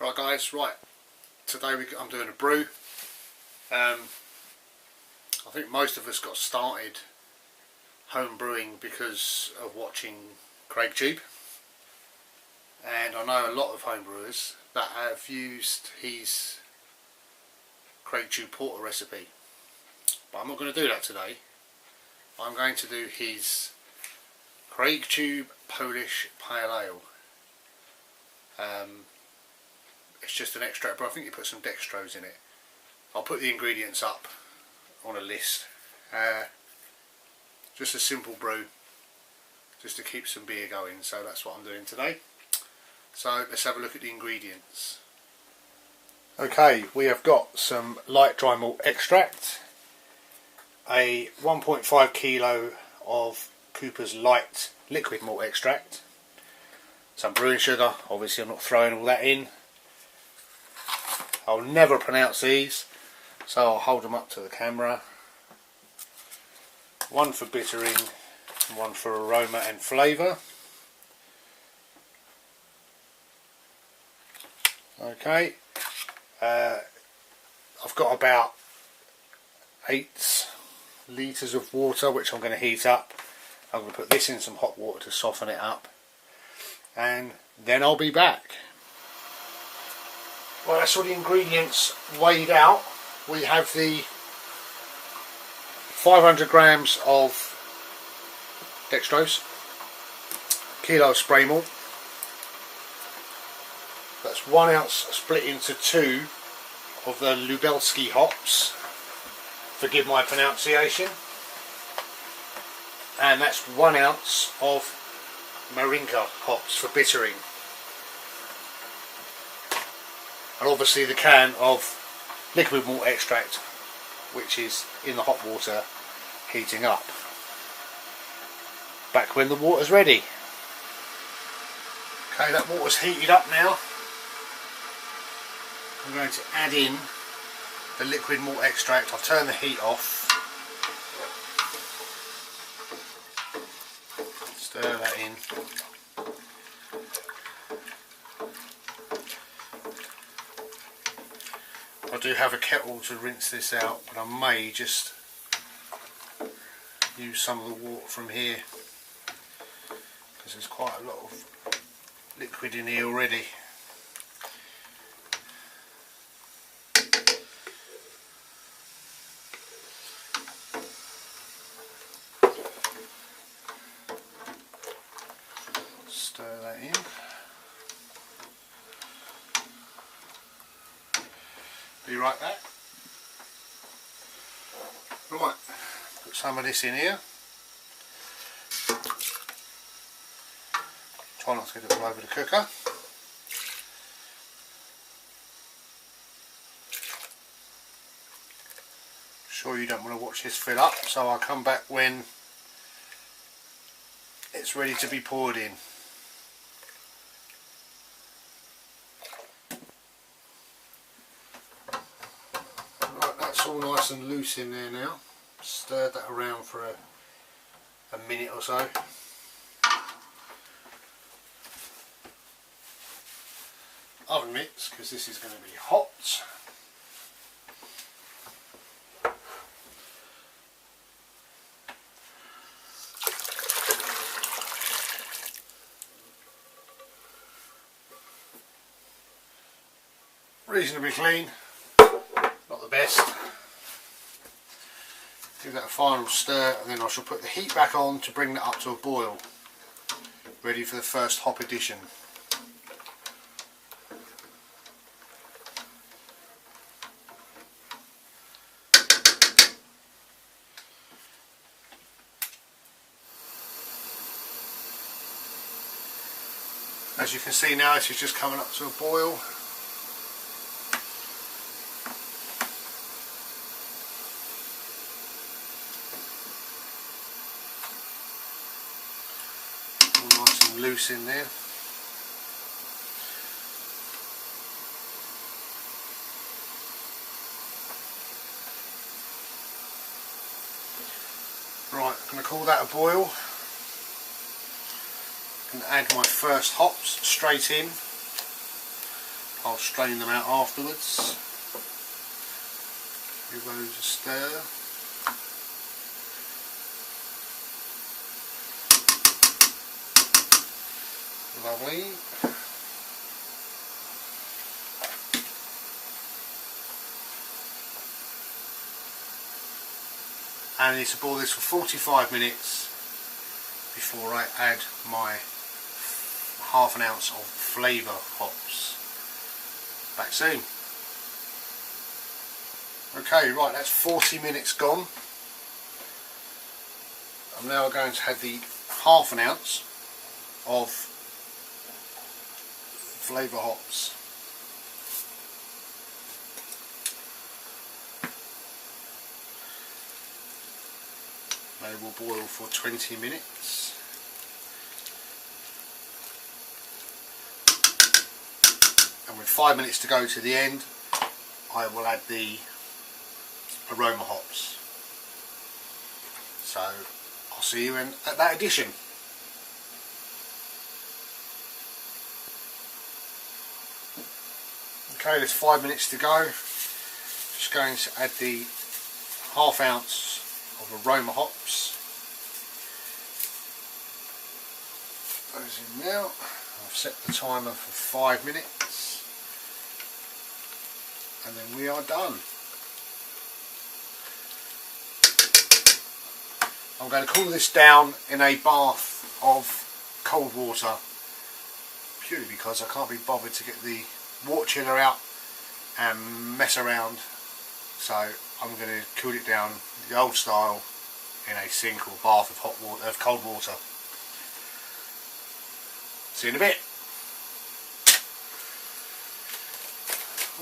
Right guys, today I'm doing a brew. I think most of us got started home brewing because of watching Craigtube, and I know a lot of home brewers that have used his Craigtube porter recipe, but I'm not going to do that today. I'm going to do his Craigtube Polish Pale Ale. It's just an extract, but I think you put some dextrose in it. I'll put the ingredients up on a list. Just a simple brew, just to keep some beer going, so that's what I'm doing today. So let's have a look at the ingredients. Okay, we have got some light dry malt extract, a 1.5 kilo of Cooper's light liquid malt extract, some brewing sugar, obviously I'm not throwing all that in. I'll never pronounce these, so I'll hold them up to the camera. One for bittering, and one for aroma and flavour. Okay, I've got about 8 litres of water which I'm going to heat up. I'm going to put this in some hot water to soften it up, and then I'll be back. Well, that's all the ingredients weighed out. We have the 500 grams of dextrose, kilo of spray malt. That's 1 ounce split into 2 of the Lubelski hops. Forgive my pronunciation. And that's 1 ounce of Marinka hops for bittering. And obviously the can of liquid malt extract, which is in the hot water heating up. Back when the water's ready. Okay, that water's heated up now. I'm going to add in the liquid malt extract. I'll turn the heat off. Stir that in. I do have a kettle to rinse this out, but I may just use some of the water from here because there's quite a lot of liquid in here already. Stir that in. Be right back. Right, put some of this in here. Try not to get it all over the cooker. Sure you don't want to watch this fill up, so I'll come back when it's ready to be poured in. It's all nice and loose in there now. Stirred that around for a minute or so. Oven mitts, because this is going to be hot. Reasonably clean, not the best. Give that a final stir, and then I shall put the heat back on to bring that up to a boil, ready for the first hop addition. As you can see now, this is just coming up to a boil. Loose in there. Right, I'm going to call that a boil. and add my first hops straight in. I'll strain them out afterwards. Give those a stir. Lovely. And I need to boil this for 45 minutes before I add my half an ounce of flavour hops. Back soon. Okay, right, that's 40 minutes gone. I'm now going to add the half an ounce of flavour hops. They will boil for 20 minutes. And with 5 minutes to go to the end, I will add the aroma hops. So I'll see you at that addition. Okay, there's 5 minutes to go. Just going to add the half ounce of aroma hops. Those in now. I've set the timer for 5 minutes, and then we are done. I'm going to cool this down in a bath of cold water, purely because I can't be bothered to get the water chiller out and mess around. So I'm going to cool it down the old style in a sink or bath of hot water, of cold water. See you in a bit.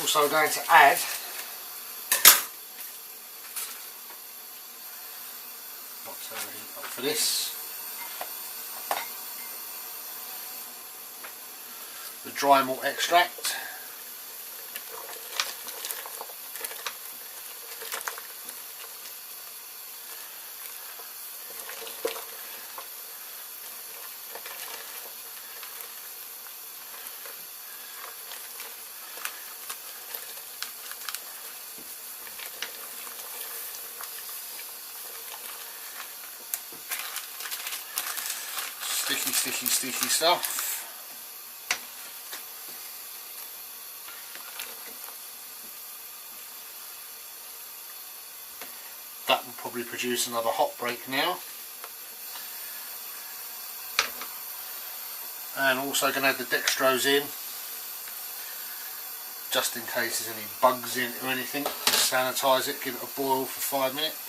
Also going to add for this the dry malt extract. Sticky stuff. That will probably produce another hot break now. And also going to add the dextrose in, just in case there's any bugs in it or anything. Sanitize it, give it a boil for 5 minutes.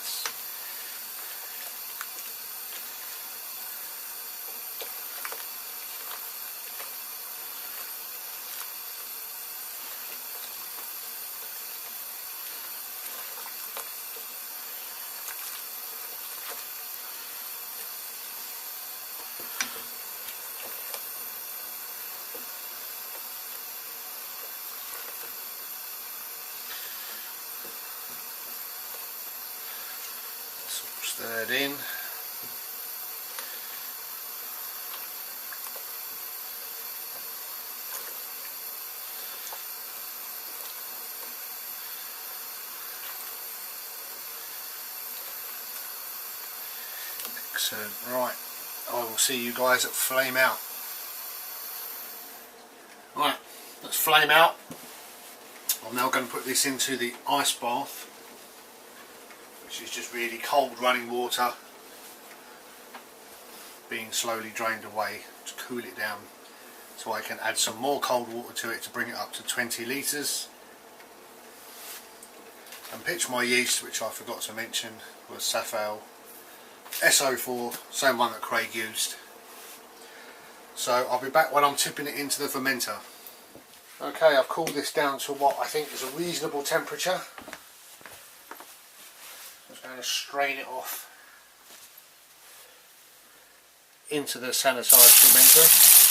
Stirred in. Excellent. Right, I will see you guys at flame out. Right, let's flame out. I'm now going to put this into the ice bath, which is just really cold running water being slowly drained away to cool it down, so I can add some more cold water to it to bring it up to 20 litres. And pitch my yeast, which I forgot to mention, was Safale SO4, same one that Craig used. So I'll be back when I'm tipping it into the fermenter. Okay, I've cooled this down to what I think is a reasonable temperature. I'm going to strain it off into the sanitised fermenter.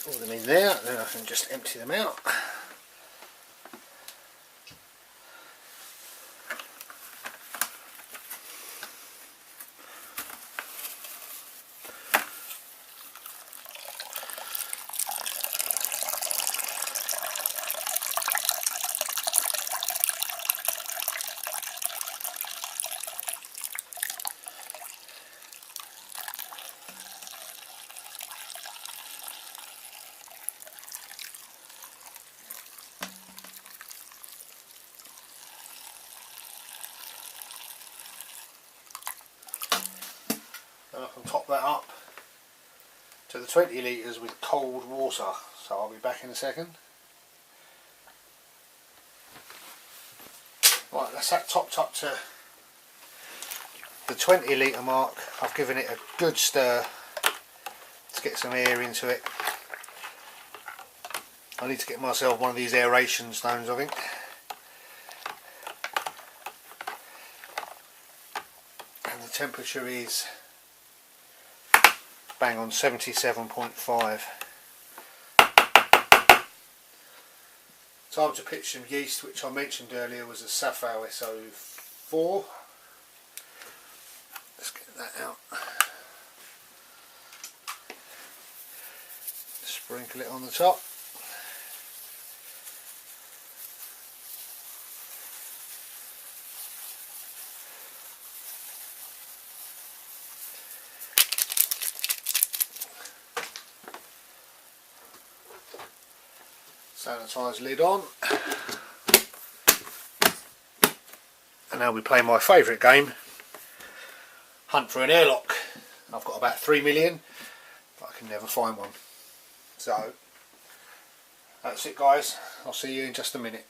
all them in there, and then I can just empty them out. And I can top that up to the 20 litres with cold water, so I'll be back in a second. Right, that's that topped up to the 20 litre mark. I've given it a good stir to get some air into it. I need to get myself one of these aeration stones, I think. And the temperature is bang on 77.5. Time to pitch some yeast, which I mentioned earlier was a Safo SO4. Let's get that out. Sprinkle it on the top. Sanitise lid on, and now we play my favourite game, hunt for an airlock. I've got about 3 million, but I can never find one. So that's it guys, I'll see you in just a minute.